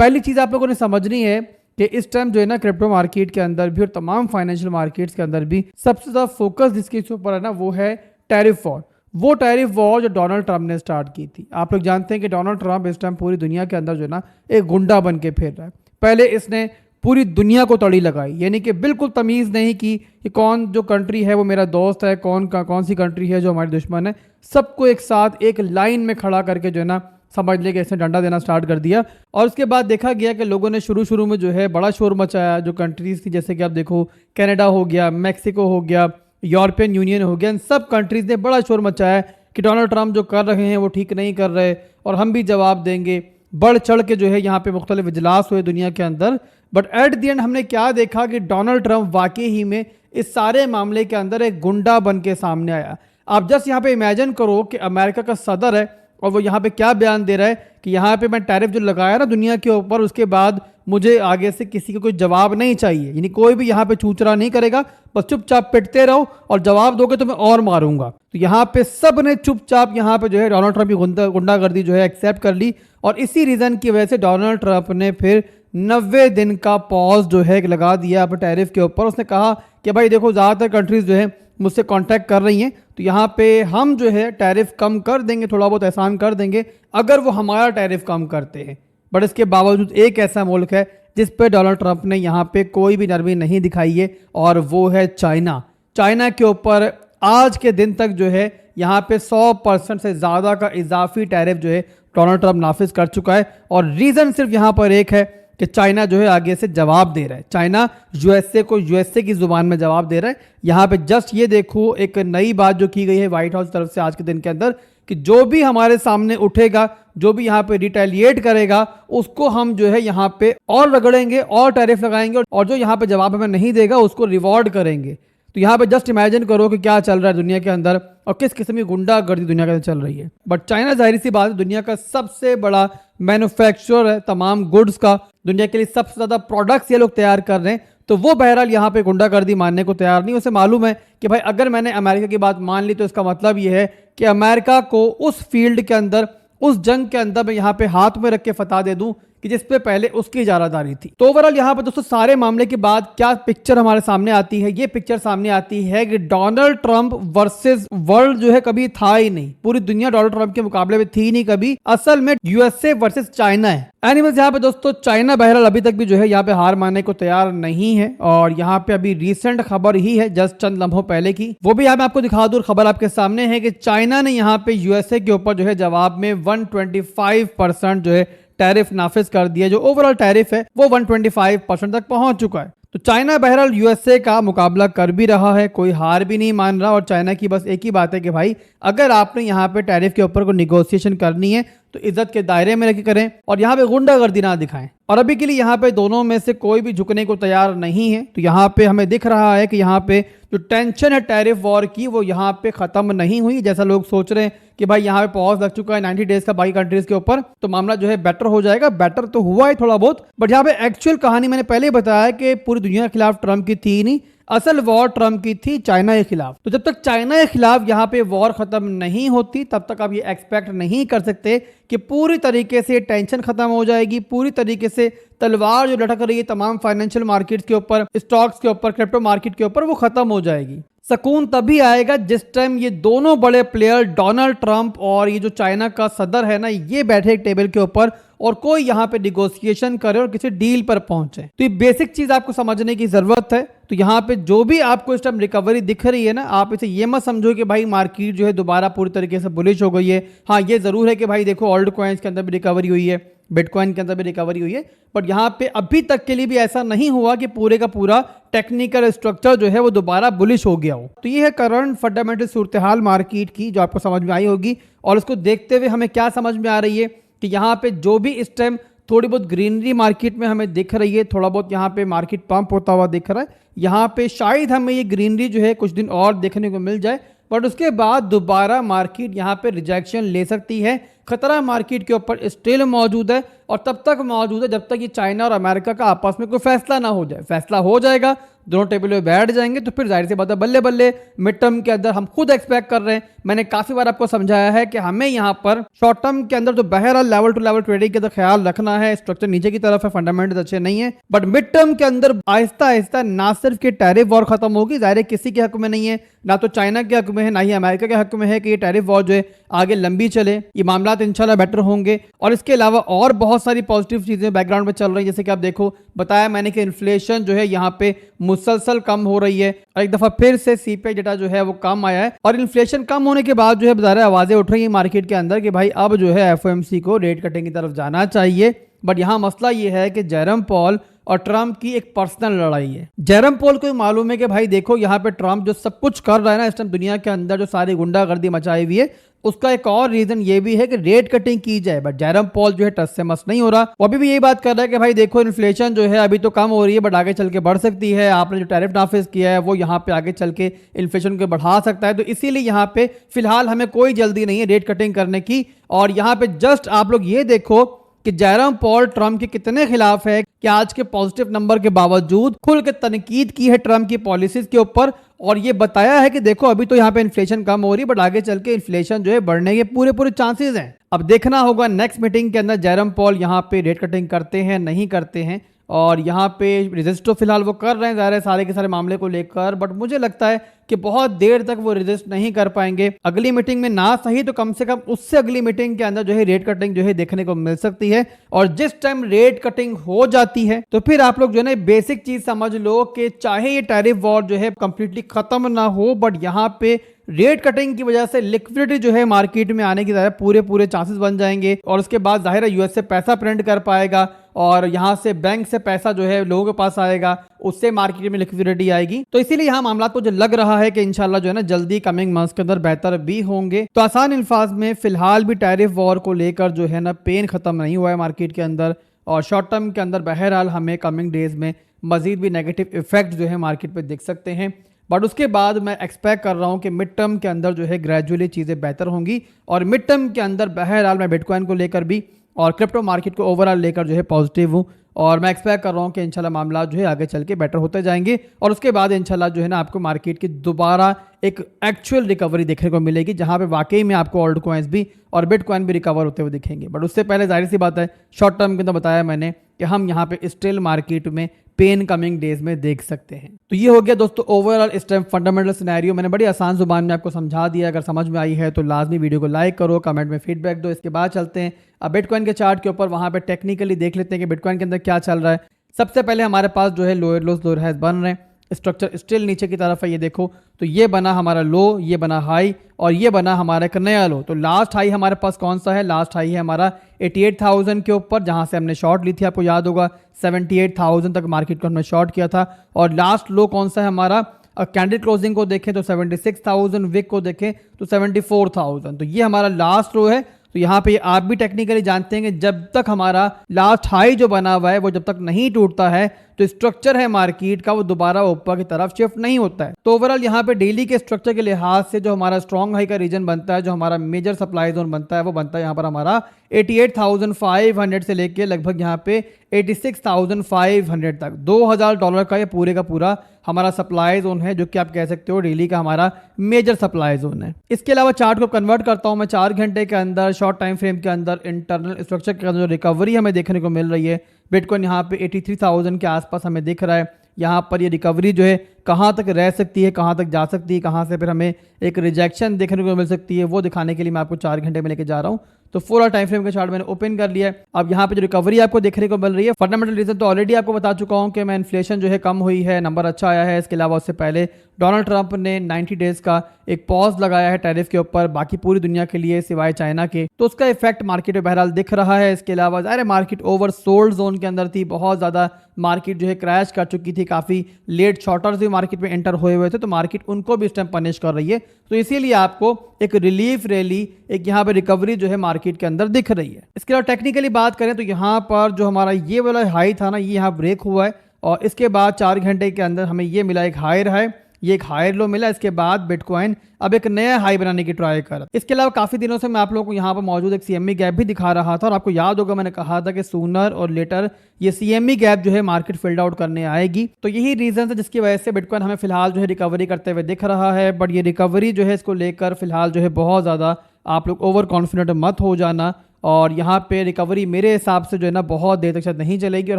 पहली चीज़ आप लोगों ने समझनी है कि इस टाइम जो है ना क्रिप्टो मार्केट के अंदर भी और तमाम फाइनेंशियल मार्केट्स के अंदर भी सबसे ज़्यादा फोकस जिसके ऊपर है ना वो है टैरिफ वॉर। वो टैरिफ वॉर जो डोनाल्ड ट्रंप ने स्टार्ट की थी। आप लोग जानते हैं कि डोनाल्ड ट्रंप इस टाइम पूरी दुनिया के अंदर जो है ना एक गुंडा बन के फिर रहा है। पहले इसने पूरी दुनिया को तड़ी लगाई, यानी कि बिल्कुल तमीज़ नहीं की कि कौन जो कंट्री है वो मेरा दोस्त है, कौन सी कंट्री है जो हमारी दुश्मन है। सबको एक साथ एक लाइन में खड़ा करके जो है ना समझ ले कि इसने डंडा देना स्टार्ट कर दिया। और उसके बाद देखा गया कि लोगों ने शुरू में जो है बड़ा शोर मचाया। जो कंट्रीज़ थी जैसे कि आप देखो कनाडा हो गया, मैक्सिको हो गया, यूरोपियन यूनियन हो गया, इन सब कंट्रीज़ ने बड़ा शोर मचाया कि डोनाल्ड ट्रंप जो कर रहे हैं वो ठीक नहीं कर रहे और हम भी जवाब देंगे। बढ़ चढ़ के जो है यहाँ पे मुख्तलिफ इजलास हुए दुनिया के अंदर। बट एट द एंड हमने क्या देखा कि डोनाल्ड ट्रंप वाकई ही में इस सारे मामले के अंदर एक गुंडा बन के सामने आया। आप जस्ट यहाँ पे इमेजिन करो कि अमेरिका का सदर है और वो यहाँ पे क्या बयान दे रहा है कि यहाँ पे मैं टैरिफ जो लगाया ना दुनिया के ऊपर, उसके बाद मुझे आगे से किसी को कोई जवाब नहीं चाहिए, यानी कोई भी यहाँ पे चूचरा नहीं करेगा, बस चुपचाप पिटते रहो और जवाब दोगे तो मैं और मारूंगा। तो यहाँ पे सब ने चुपचाप यहाँ पे जो है डोनाल्ड ट्रंप की गुंडागर्दी जो है एक्सेप्ट कर ली। और इसी रीज़न की वजह से डोनाल्ड ट्रंप ने फिर 90 दिन का पॉज जो है लगा दिया अब टैरिफ के ऊपर। उसने कहा कि भाई देखो ज़्यादातर कंट्रीज़ जो है मुझसे कांटेक्ट कर रही हैं, तो यहाँ पे हम जो है टैरिफ कम कर देंगे, थोड़ा बहुत एहसान कर देंगे अगर वो हमारा टैरिफ कम करते हैं। बट इसके बावजूद एक ऐसा मुल्क है जिस पे डोनाल्ड ट्रंप ने यहाँ पे कोई भी नरमी नहीं दिखाई है और वो है चाइना। चाइना के ऊपर आज के दिन तक जो है यहाँ पे 100% से ज़्यादा का इजाफी टैरिफ जो है डोनाल्ड ट्रंप नाफिज कर चुका है। और रीज़न सिर्फ यहाँ पर एक है कि चाइना जो है आगे से जवाब दे रहा है। चाइना यूएसए को यूएसए की ज़ुबान में जवाब दे रहा है। यहाँ पे जस्ट ये देखो एक नई बात जो की गई है व्हाइट हाउस तरफ से आज के दिन के अंदर कि जो भी हमारे सामने उठेगा, जो भी यहाँ पे रिटेलिएट करेगा, उसको हम जो है यहाँ पे और रगड़ेंगे और टैरिफ लगाएंगे और जो यहाँ पे जवाब हमें नहीं देगा उसको रिवॉर्ड करेंगे। तो यहाँ पे जस्ट इमेजिन करो कि क्या चल रहा है दुनिया के अंदर और किस किस्म की गुंडागर्दी दुनिया के अंदर चल रही है। बट चाइना जाहिर सी बात है दुनिया का सबसे बड़ा मैन्युफैक्चरर है तमाम गुड्स का, दुनिया के लिए सबसे ज़्यादा प्रोडक्ट्स ये लोग तैयार कर रहे हैं। तो वो बहरहाल यहाँ पे गुंडागर्दी मानने को तैयार नहीं। उसे मालूम है कि भाई अगर मैंने अमेरिका की बात मान ली तो इसका मतलब ये है कि अमेरिका को उस फील्ड के अंदर, उस जंग के अंदर मैं यहाँ पे हाथ में रख के फतह दे दूं कि जिस पे पहले उसकी इजारादारी थी। तो ओवरऑल यहाँ पे दोस्तों सारे मामले के बाद क्या पिक्चर हमारे सामने आती है? ये पिक्चर सामने आती है कि डोनाल्ड ट्रंप वर्सेस वर्ल्ड जो है कभी था ही नहीं। पूरी दुनिया डोनाल्ड ट्रंप के मुकाबले में थी नहीं कभी। असल में यूएसए वर्सेस चाइना है। एनीवेज यहाँ पे दोस्तों चाइना बहरहाल अभी तक भी जो है यहाँ पे हार मानने को तैयार नहीं है। और यहाँ पे अभी रिसेंट खबर ही है जस्ट चंद लम्हों पहले की, वो भी यहाँ मैं आपको दिखा दूं। खबर आपके सामने है कि चाइना ने यहाँ पे यूएसए के ऊपर जो है जवाब में 125% जो है टैरिफ नाफिज कर दिया। जो ओवरऑल टैरिफ है वो 125% तक पहुंच चुका है। तो चाइना बहरहाल यूएसए का मुकाबला कर भी रहा है, कोई हार भी नहीं मान रहा। और चाइना की बस एक ही बात है कि भाई अगर आपने यहाँ पे टैरिफ के ऊपर कोई निगोशिएशन करनी है तो इज्जत के दायरे में रख करें और यहाँ पे गुंडागर्दी ना दिखाएं। और अभी के लिए यहाँ पे दोनों में से कोई भी झुकने को तैयार नहीं है। तो यहाँ पे हमें दिख रहा है कि यहाँ पे जो टेंशन है टैरिफ वॉर की वो यहाँ पे खत्म नहीं हुई जैसा लोग सोच रहे हैं कि भाई यहाँ पे पॉज लग चुका है 90 डेज का बाकी कंट्रीज के ऊपर, तो मामला जो है बेटर हो जाएगा। बेटर तो हुआ है थोड़ा बहुत, बट यहाँ पे एक्चुअल कहानी मैंने पहले ही बताया कि पूरी दुनिया के खिलाफ ट्रंप की थी नहीं, असल वॉर ट्रंप की थी चाइना के खिलाफ। तो जब तक चाइना के खिलाफ यहाँ पे वॉर खत्म नहीं होती तब तक आप ये एक्सपेक्ट नहीं कर सकते कि पूरी तरीके से टेंशन खत्म हो जाएगी, पूरी तरीके से तलवार जो लटक रही है तमाम फाइनेंशियल मार्केट्स के ऊपर, स्टॉक्स के ऊपर, क्रिप्टो मार्केट के ऊपर, वो खत्म हो जाएगी। सुकून तभी आएगा जिस टाइम ये दोनों बड़े प्लेयर डोनाल्ड ट्रंप और ये जो चाइना का सदर है ना, ये बैठे एक टेबल के ऊपर और कोई यहाँ पे निगोशिएशन करे और किसी डील पर पहुंचे। तो ये बेसिक चीज आपको समझने की जरूरत है। तो यहाँ पे जो भी आपको इस टाइम रिकवरी दिख रही है ना, आप इसे ये मत समझो कि भाई मार्केट जो है दोबारा पूरी तरीके से बुलिश हो गई है। हाँ ये जरूर है कि भाई देखो ओल्ड कॉइन्स के अंदर भी रिकवरी हुई है, बिटकॉइन के अंदर भी रिकवरी हुई है, बट यहाँ पे अभी तक के लिए भी ऐसा नहीं हुआ कि पूरे का पूरा टेक्निकल स्ट्रक्चर जो है वो दोबारा बुलिश हो गया हो। तो ये है करंट फंडामेंटल सूरत हाल मार्केट की जो आपको समझ में आई होगी। और उसको देखते हुए हमें क्या समझ में आ रही है कि यहाँ पे जो भी इस टाइम थोड़ी बहुत ग्रीनरी मार्केट में हमें दिख रही है, थोड़ा बहुत यहाँ पे मार्केट पंप होता हुआ दिख रहा है, यहाँ पे शायद हमें ये ग्रीनरी जो है कुछ दिन और देखने को मिल जाए, बट उसके बाद दोबारा मार्केट यहाँ पे रिजेक्शन ले सकती है खतरा मार्केट के ऊपर स्टिल मौजूद है और तब तक मौजूद है जब तक ये चाइना और अमेरिका का आपस में कोई फैसला ना हो जाए। फैसला हो जाएगा, दोनों टेबल पे बैठ जाएंगे तो फिर जाहिर सी बात है बल्ले बल्ले मिड टर्म के अंदर हम खुद एक्सपेक्ट कर रहे हैं। मैंने काफी बार आपको समझाया है कि हमें यहाँ पर शॉर्ट टर्म के अंदर तो बहरहाल लेवल टू लेवल ट्रेडिंग का तो ख्याल रखना है। स्ट्रक्चर नीचे की तरफ है, फंडामेंटल्स अच्छे नहीं है, बट मिड टर्म के अंदर आहिस्ता आहिस्ता ना सिर्फ कि टैरिफ वॉर खत्म होगी, जाहिर है किसी के हक में नहीं है, ना तो चाइना के हक में है ना ही अमेरिका के हक में है कि ये टैरिफ वॉर जो है आगे लंबी चले। ये मामला इंशाल्लाह बेटर होंगे और इसके अलावा और बहुत सारी पॉजिटिव चीजें बैकग्राउंड में चल रही है। जैसे कि आप देखो, बताया मैंने कि इन्फ्लेशन जो है यहाँ पे मुसलसल कम हो रही है और एक दफा फिर से सीपीआई डेटा जो है वो कम आया है और इन्फ्लेशन कम होने के बाद जो है बाजार आवाजें उठ रही है मार्केट के अंदर कि भाई अब जो है एफओएमसी को रेट कटिंग की तरफ जाना चाहिए। बट यहाँ मसला ये है कि जेरम पॉल और ट्रंप की एक पर्सनल लड़ाई है। जेरम पॉल को मालूम है कि भाई देखो यहाँ पे ट्रंप जो सब कुछ कर रहा है ना इस टाइम दुनिया के अंदर, जो सारी गुंडागर्दी मचाई हुई है, उसका एक और रीजन ये भी है कि रेट कटिंग की जाए। बट जेरम पॉल जो है टस से मस नहीं हो रहा, वो अभी भी यही बात कर रहा है कि भाई देखो इन्फ्लेशन जो है अभी तो कम हो रही है बट आगे चल के बढ़ सकती है। आपने जो टैरिफ नाफिज किया है वो यहाँ पे आगे चल के इन्फ्लेशन को बढ़ा सकता है, तो इसीलिए यहाँ पे फिलहाल हमें कोई जल्दी नहीं है रेट कटिंग करने की। और यहाँ पे जस्ट आप लोग ये देखो कि जेरम पॉल ट्रंप के कितने खिलाफ है कि आज के पॉजिटिव नंबर के बावजूद खुल के तनकीद की है ट्रंप की पॉलिसीज के ऊपर और ये बताया है कि देखो अभी तो यहाँ पे इन्फ्लेशन कम हो रही है बट आगे चल के इन्फ्लेशन जो है बढ़ने के पूरे पूरे चांसेस हैं। अब देखना होगा नेक्स्ट मीटिंग के अंदर जेरम पॉल यहाँ पे रेट कटिंग करते हैं नहीं करते हैं। और यहाँ पे रेजिस्ट तो फिलहाल वो कर रहे हैं ज़ाहिर है सारे के सारे मामले को लेकर, बट मुझे लगता है कि बहुत देर तक वो रेजिस्ट नहीं कर पाएंगे। अगली मीटिंग में ना सही तो कम से कम उससे अगली मीटिंग के अंदर जो है रेट कटिंग जो है देखने को मिल सकती है। और जिस टाइम रेट कटिंग हो जाती है तो फिर आप लोग जो है ना बेसिक चीज समझ लो कि चाहे ये टैरिफ वॉर जो है कंप्लीटली खत्म ना हो बट यहाँ पे रेट कटिंग की वजह से लिक्विडिटी जो है मार्केट में आने की पूरे पूरे चांसेस बन जाएंगे और उसके बाद जाहिर है यूएस से पैसा प्रिंट कर पाएगा और यहाँ से बैंक से पैसा जो है लोगों के पास आएगा, उससे मार्केट में लिक्विडिटी आएगी। तो इसीलिए यहाँ मामला को जो लग रहा है कि इंशाल्लाह जो है ना जल्दी कमिंग मंथ्स के अंदर बेहतर भी होंगे। तो आसान अल्फाज में फिलहाल भी टैरिफ वॉर को लेकर जो है ना पेन खत्म नहीं हुआ है मार्केट के अंदर और शॉर्ट टर्म के अंदर बहरहाल हमें कमिंग डेज में मजीद भी नेगेटिव इफेक्ट जो है मार्केट पर दिख सकते हैं। बट उसके बाद मैं एक्सपेक्ट कर रहा हूं कि मिड टर्म के अंदर जो है ग्रेजुअली चीज़ें बेहतर होंगी और मिड टर्म के अंदर बहरहाल मैं बिटकॉइन को लेकर भी और क्रिप्टो मार्केट को ओवरऑल लेकर जो है पॉजिटिव हूं और मैं एक्सपेक्ट कर रहा हूं कि इंशाल्लाह मामला जो है आगे चल के बेटर होते जाएंगे और उसके बाद इंशाल्लाह जो है ना आपको मार्केट की दोबारा एक एक्चुअल रिकवरी देखने को मिलेगी जहां पे वाकई में आपको ऑल्ट कॉइन्स भी और बिटकॉइन भी रिकवर होते हुए दिखेंगे। बट उससे पहले जाहिर सी बात है शॉर्ट टर्म के अंदर बताया मैंने कि हम यहाँ पे स्टिल मार्केट में पेन कमिंग डेज में देख सकते हैं। तो ये हो गया दोस्तों ओवरऑल इस टाइम फंडामेंटल सिनेरियो। मैंने बड़ी आसान जुबान में आपको समझा दिया। अगर समझ में आई है तो लाजमी वीडियो को लाइक करो, कमेंट में फीडबैक दो। इसके बाद चलते हैं अब बिटकॉइन के चार्ट के ऊपर, वहां पे टेक्निकली देख लेते हैं कि बिटकॉइन के अंदर क्या चल रहा है। सबसे पहले हमारे पास जो है लोअर लोस लोअर हाइज बन रहे हैं, स्ट्रक्चर स्टिल नीचे की तरफ है। ये देखो तो ये बना हमारा लो, ये बना हाई और ये बना हमारा एक नया लो। तो लास्ट हाई हमारे पास कौन सा है? लास्ट हाई है हमारा 88,000 के ऊपर जहां से हमने शॉर्ट ली थी, आपको याद होगा 78,000 तक मार्केट को हमने शॉर्ट किया था। और लास्ट लो कौन सा है हमारा? कैंडल क्लोजिंग को देखें तो 76,000, विक को देखें तो 74,000। तो ये हमारा लास्ट लो है। तो यहाँ पे आप भी टेक्निकली जानते हैं कि जब तक हमारा लास्ट हाई जो बना हुआ है वो जब तक नहीं टूटता है तो स्ट्रक्चर है मार्केट का वो दोबारा ऊपर की तरफ शिफ्ट नहीं होता है। तो ओवरऑल यहाँ पे डेली के स्ट्रक्चर के लिहाज से जो हमारा स्ट्रॉन्ग हाई का रीजन बनता है, जो हमारा मेजर सप्लाई जोन बनता है, वो बनता है यहाँ पर हमारा 88,500 से लेके लगभग यहाँ पे 86,500 तक। $2,000 का ये पूरे का पूरा हमारा सप्लाई जोन है, जो कि आप कह सकते हो डेली का हमारा मेजर सप्लाई जोन है। इसके अलावा चार्ट को कन्वर्ट करता हूं मैं 4 घंटे के अंदर, शॉर्ट टाइम फ्रेम के अंदर इंटरनल स्ट्रक्चर के अंदर जो रिकवरी हमें देखने को मिल रही है, बिटकॉइन यहाँ पे 83,000 के आसपास हमें दिख रहा है। यहाँ पर ये रिकवरी जो है कहाँ तक रह सकती है, कहाँ तक जा सकती है, कहाँ से फिर हमें एक रिजेक्शन देखने को मिल सकती है, वो दिखाने के लिए मैं आपको 4 घंटे में लेके जा रहा हूँ। तो 4 टाइम फ्रेम का चार्ट मैंने ओपन कर लिया है। अब यहाँ पे जो रिकवरी आपको देखने को मिल रही है, फंडामेंटल रीजन तो ऑलरेडी आपको बता चुका हूँ कि मैं इन्फ्लेशन जो है कम हुई है, नंबर अच्छा आया है। इसके अलावा उससे पहले डोनाल्ड ट्रंप ने 90 डेज का एक पॉज लगाया है टैरिफ के ऊपर बाकी पूरी दुनिया के लिए सिवाय चाइना के, तो उसका इफेक्ट मार्केट में बहरहाल दिख रहा है। इसके अलावा ज़ाहिर मार्केट ओवर सोल्ड जोन के अंदर थी, बहुत ज़्यादा मार्केट जो है क्रैश कर चुकी थी, काफ़ी लेट शॉर्टर्स भी मार्केट में एंटर हुए हुए थे, तो मार्केट उनको भी इस टाइम पनिश कर रही है। तो इसीलिए आपको एक रिलीफ रैली, एक यहाँ पे रिकवरी जो है मार्केट के अंदर दिख रही है। इसके अलावा टेक्निकली बात करें तो यहाँ पर जो हमारा ये वाला हाई था ना, ये यहाँ ब्रेक हुआ है और इसके बाद 4 घंटे के अंदर हमें ये मिला एक हायर हाई ये एक हायर लो मिला, इसके बाद बिटकॉइन अब एक नया हाई बनाने की ट्राई कर। इसके अलावा काफी दिनों से मैं आप लोगों को यहाँ पर मौजूद एक सीएमई गैप भी दिखा रहा था और आपको याद होगा मैंने कहा था कि सूनर और लेटर ये सीएमई गैप जो है मार्केट फिल्ड आउट करने आएगी। तो यही रीजन है जिसकी वजह से बिटकॉइन हमें फिलहाल जो है रिकवरी करते हुए दिख रहा है। बट ये रिकवरी जो है इसको लेकर फिलहाल जो है बहुत ज्यादा आप लोग ओवर कॉन्फिडेंट मत हो जाना। और यहाँ पे रिकवरी मेरे हिसाब से जो है ना बहुत देर तक शायद नहीं चलेगी और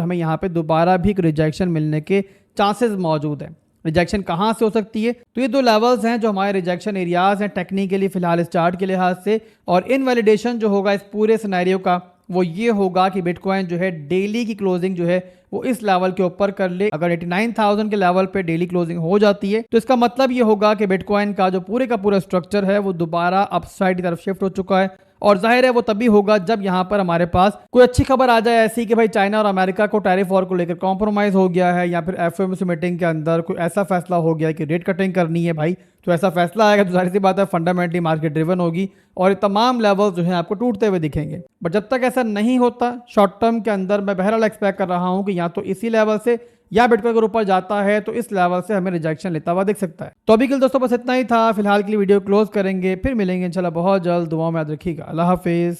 हमें यहाँ पे दोबारा भी एक रिजेक्शन मिलने के चांसेस मौजूद हैं। रिजेक्शन कहाँ से हो सकती है? तो ये दो लेवल्स हैं जो हमारे रिजेक्शन एरियाज हैं टेक्निकली फिलहाल इस चार्ट के लिहाज से। और इनवैलिडेशन जो होगा इस पूरे सिनेरियो का वो ये होगा कि बिटकॉइन जो है डेली की क्लोजिंग जो है वो इस लेवल के ऊपर कर ले। अगर 89,000 के लेवल पे डेली क्लोजिंग हो जाती है तो इसका मतलब ये होगा कि बिटकॉइन का जो पूरे का पूरा स्ट्रक्चर है वो दोबारा अपसाइड की तरफ शिफ्ट हो चुका है। और जाहिर है वो तभी होगा जब यहाँ पर हमारे पास कोई अच्छी खबर आ जाए ऐसी कि भाई चाइना और अमेरिका को टैरिफ वॉर को लेकर कॉम्प्रोमाइज हो गया है, या फिर एफओएमसी मीटिंग के अंदर कोई ऐसा फैसला हो गया कि रेट कटिंग करनी है भाई। तो ऐसा फैसला आएगा तो जाहिर सी बात है फंडामेंटली मार्केट ड्रिवन होगी और ये तमाम लेवल जो है आपको टूटते हुए दिखेंगे। बट जब तक ऐसा नहीं होता शॉर्ट टर्म के अंदर मैं बहरहाल एक्सपेक्ट कर रहा हूँ कि या तो इसी लेवल से या बिटकॉइन अगर ऊपर जाता है तो इस लेवल से हमें रिजेक्शन लेता हुआ दिख सकता है। तो अभी के लिए दोस्तों बस इतना ही था। फिलहाल के लिए वीडियो क्लोज करेंगे, फिर मिलेंगे इंशाल्लाह बहुत जल्द। दुआओं में याद रखिएगा। अल्लाह हाफिज।